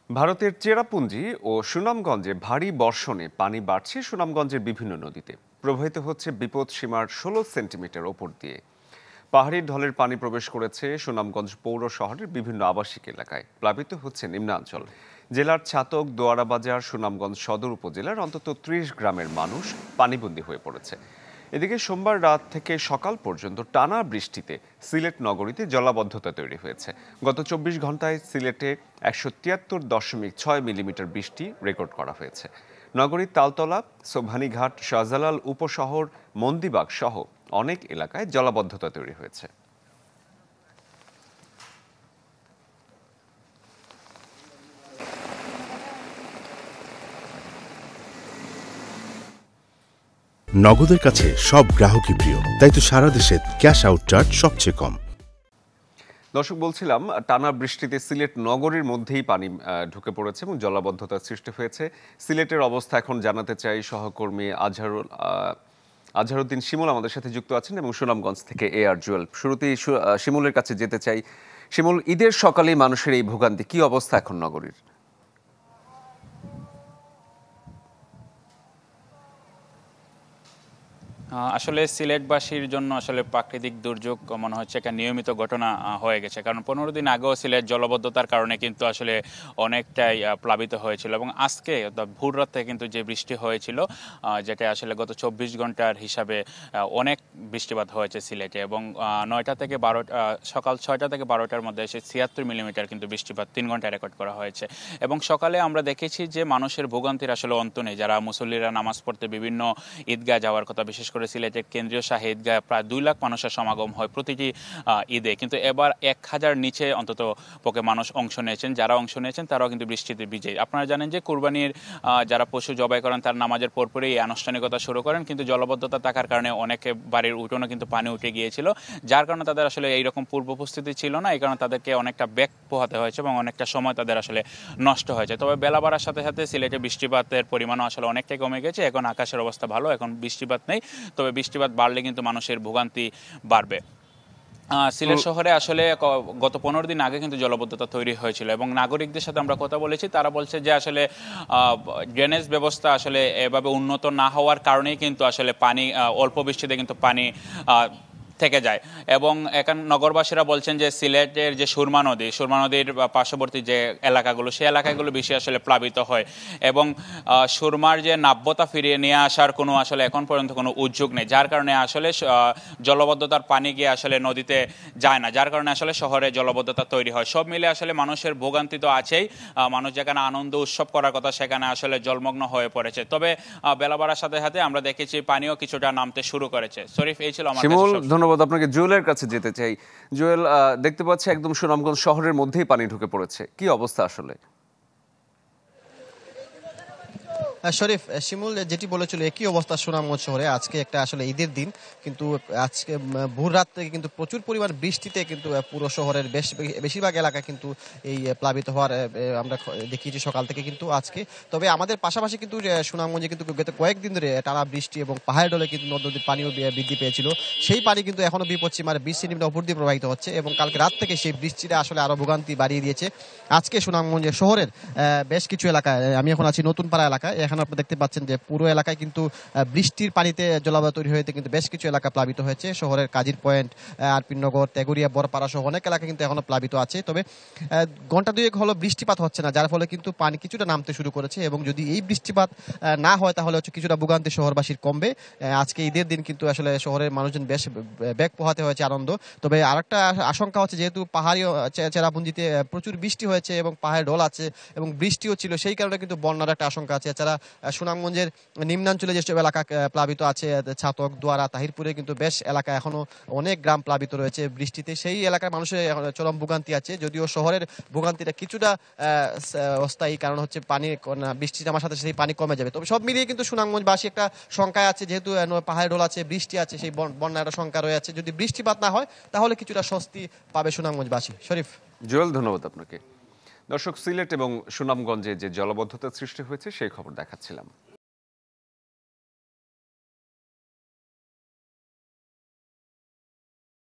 ভারতের চেরাপুঞ্জি ও সুনামগঞ্জে ভারী বর্ষণে পানি বাড়ছে সুনামগঞ্জের বিভিন্ন নদীতে। প্রবাহিত হচ্ছে বিপদ সীমার 16 সেন্টিমিটার ওপর দিয়ে। পাহাড়ি ঢলের পানি প্রবেশ করেছে সুনামগঞ্জ পৌর শহরের বিভিন্ন আবাসিক এলাকায়। প্লাবিত হচ্ছে নিম্নাঞ্চল। জেলার ছাতক, দোয়ারা বাজার, সুনামগঞ্জ সদর উপজেলার অন্তত 30 গ্রামের মানুষ পানিবন্দী হয়ে পড়েছে। এদিকে সোমবার রাত থেকে সকাল পর্যন্ত টানা বৃষ্টিতে সিলেট নগরীতে জলাবদ্ধতা তৈরি হয়েছে। গত 24 ঘন্টায় সিলেটে 173.6 মিলিমিটার বৃষ্টি রেকর্ড করা হয়েছে। নগরীর তালতলা, সোভানীঘাট, শাহজালাল উপশহর, মন্দিবাগ সহ অনেক এলাকায় জলাবদ্ধতা তৈরি হয়েছে। নগদের কাছে সব গ্রাহকই প্রিয়, তাই তো সারা দেশে ক্যাশ আউট চার্জ সবচেয়ে কম। দর্শক, বলছিলাম টানা বৃষ্টিতে সিলেট নগরীর মধ্যেই পানি ঢুকে পড়েছে এবং জলাবদ্ধতার সৃষ্টি হয়েছে। সিলেটের অবস্থা এখন জানাতে চাই সহকর্মী আজহারউদ্দিন শিমুল আমাদের সাথে যুক্ত আছেন এবং সুনামগঞ্জ থেকে AR জুয়েল। শুরুতেই শিমুলের কাছে যেতে চাই। শিমুল, ঈদের সকালে মানুষের এই ভোগান্তি, কি অবস্থা এখন নগরীর? আসলে সিলেটবাসীর জন্য আসলে প্রাকৃতিক দুর্যোগ মনে হচ্ছে একটা নিয়মিত ঘটনা হয়ে গেছে, কারণ 15 দিন আগেও সিলেট জলবদ্ধতার কারণে কিন্তু আসলে অনেকটাই প্লাবিত হয়েছিল এবং আজকে ভোর রাত থেকে কিন্তু যে বৃষ্টি হয়েছিল, যেটা আসলে গত 24 ঘন্টার হিসাবে অনেক বৃষ্টিপাত হয়েছে সিলেটে এবং 9টা থেকে 12টা, সকাল 6টা থেকে 12টার মধ্যে এসে 76 মিলিমিটার কিন্তু বৃষ্টিপাত 3 ঘন্টায় রেকর্ড করা হয়েছে। এবং সকালে আমরা দেখেছি যে মানুষের ভোগান্তির আসলে অন্ত নেই। যারা মুসল্লিরা নামাজ পড়তে বিভিন্ন ঈদগাহ যাওয়ার কথা, বিশেষ করে সিলেটের কেন্দ্রীয় শাহী ঈদগাহে প্রায় 2 লাখ মানুষের সমাগম হয় প্রতিটি ঈদে, কিন্তু এবার 1000 নিচে অন্তত পক্ষে মানুষ অংশ নিয়েছেন। যারা অংশ নিয়েছেন তারাও কিন্তু বৃষ্টিতে ভিজে। আপনারা জানেন যে কুরবানির যারা পশু জবাই করেন তার নামাজের পরপরই এই আনুষ্ঠানিকতা শুরু করেন, কিন্তু জলবদ্ধতা থাকার কারণে অনেকে বাড়ির উঠোনে কিন্তু পানি উঠে গিয়েছিল, যার কারণে তাদের আসলে এইরকম পূর্ব প্রস্তুতি ছিল না। এই কারণে তাদেরকে অনেকটা ব্যাক পোহাতে হয়েছে এবং অনেকটা সময় তাদের আসলে নষ্ট হয়েছে। তবে বেলা বাড়ার সাথে সাথে সিলেটে বৃষ্টিপাতের পরিমাণও আসলে অনেকটাই কমে গেছে। এখন আকাশের অবস্থা ভালো, এখন বৃষ্টিপাত নেই, তবে বৃষ্টিপাত বাড়লে কিন্তু মানুষের ভোগান্তি বাড়বে। সিলেট শহরে আসলে গত 15 দিন আগে কিন্তু জলবদ্ধতা তৈরি হয়েছিল এবং নাগরিকদের সাথে আমরা কথা বলেছি, তারা বলছে যে আসলে ড্রেনেজ ব্যবস্থা আসলে এভাবে উন্নত না হওয়ার কারণেই কিন্তু আসলে পানি অল্প বৃষ্টিতে কিন্তু পানি থেকে যায়। এবং এখন নগরবাসীরা বলছেন যে সিলেটের যে সুরমা নদীর পার্শ্ববর্তী যে এলাকাগুলো, সেই এলাকাগুলো বেশি আসলে প্লাবিত হয় এবং সুরমার যে নাব্যতা ফিরিয়ে নিয়ে আসার কোনো আসলে এখন পর্যন্ত কোনো উদ্যোগ নেই, যার কারণে আসলে জলবদ্ধতার পানি গিয়ে আসলে নদীতে যায় না, যার কারণে আসলে শহরে জলবদ্ধতা তৈরি হয়। সব মিলে আসলে মানুষের ভোগান্তি তো আছেই, মানুষ যেখানে আনন্দ উৎসব করার কথা সেখানে আসলে জলমগ্ন হয়ে পড়েছে। তবে বেলা বাড়ার সাথে সাথে আমরা দেখেছি পানিও কিছুটা নামতে শুরু করেছে। শরীফ, এই ছিল আমার কাছে। ধন্যবাদ আপনাকে। জুয়েলের কাছে যেতে চাই। জুয়েল, দেখতে পাচ্ছি একদম সুনামগঞ্জ শহরের মধ্যেই পানি ঢুকে পড়েছে, কি অবস্থা আসলে? শরীফ, শিমুল যেটি বলেছিল একই অবস্থা সুনামগঞ্জ শহরে। আজকে একটা আসলে ঈদের দিন, কিন্তু আজকে ভোর রাত থেকে কিন্তু প্রচুর পরিমাণ বৃষ্টিতে কিন্তু পুরো শহরের বেশিরভাগ এলাকা কিন্তু এই প্লাবিত হওয়ার আমরা দেখিয়েছি সকাল থেকে কিন্তু আজকে। তবে আমাদের পাশাপাশি কিন্তু সুনামগঞ্জে কিন্তু গত কয়েকদিন ধরে টানা বৃষ্টি এবং পাহাড় ডলে কিন্তু নদীর পানিও বৃদ্ধি পেয়েছিল। সেই পানি কিন্তু এখনো বিপদসীমার 20 সেন্টিমিটার উপর দিয়ে প্রবাহিত হচ্ছে এবং কালকে রাত থেকে সেই বৃষ্টিটা আসলে আরো ভোগান্তি বাড়িয়ে দিয়েছে। আজকে সুনামগঞ্জের শহরের বেশ কিছু এলাকায়, আমি এখন আছি নতুন পাড়া এলাকায়, এখানে আপনি দেখতে পাচ্ছেন যে পুরো এলাকায় কিন্তু বৃষ্টির পানিতে জলাবদ্ধতা তৈরি হয়েছে, কিন্তু বেশ কিছু এলাকা প্লাবিত হয়েছে। শহরের কাজীর পয়েন্ট, আরপিনগর, তেগুরিয়া, বরপাড়া সহ অনেক এলাকা কিন্তু এখনো প্লাবিত আছে। তবে ঘন্টা দুয়েক হলো বৃষ্টিপাত হচ্ছে না, যার ফলে কিন্তু পানি কিছুটা নামতে শুরু করেছে এবং যদি এই বৃষ্টিপাত না হয় তাহলে হচ্ছে কিছুটা ভোগান্তি শহরবাসীর কমবে। আজকে ঈদের দিন কিন্তু আসলে শহরের মানুষজন বেশ ব্যাগ পোহাতে হয়েছে আনন্দ। তবে আরেকটা আশঙ্কা হচ্ছে, যেহেতু পাহাড়ি চেরাপুঞ্জিতে প্রচুর বৃষ্টি হয়েছে এবং পাহাড়ে ঢল আছে এবং বৃষ্টিও ছিল, সেই কারণে কিন্তু বন্যার একটা আশঙ্কা আছে। এছাড়া সুনামগঞ্জের নিম্নাঞ্চলে যেসব এলাকা প্লাবিত আছে, ছাতক, দোয়ারা, তাহিরপুরে কিন্তু বেশ এলাকা এখনো অনেক গ্রাম প্লাবিত রয়েছে বৃষ্টিতে, সেই এলাকার মানুষের চরম ভোগান্তি আছে। যদিও শহরের ভোগান্তিটা কিছুটা অস্থায়ী, কারণ হচ্ছে পানি বৃষ্টি নামার সাথে সেই পানি কমে যাবে। তবে সব মিলিয়ে কিন্তু সুনামগঞ্জবাসী একটা শঙ্কায় আছে, যেহেতু পাহাড় ঢোল আছে, বৃষ্টি আছে, সেই বন্যার একটা শঙ্কা রয়েছে। যদি বৃষ্টিপাত না হয় তাহলে কিছুটা স্বস্তি পাবে সুনামগঞ্জবাসী। শরীফ। জুয়েল, ধন্যবাদ আপনাকে। দর্শক, সিলেট এবং সুনামগঞ্জে যে জলাবদ্ধতার সৃষ্টি হয়েছে সেই খবর দেখাচ্ছিলাম।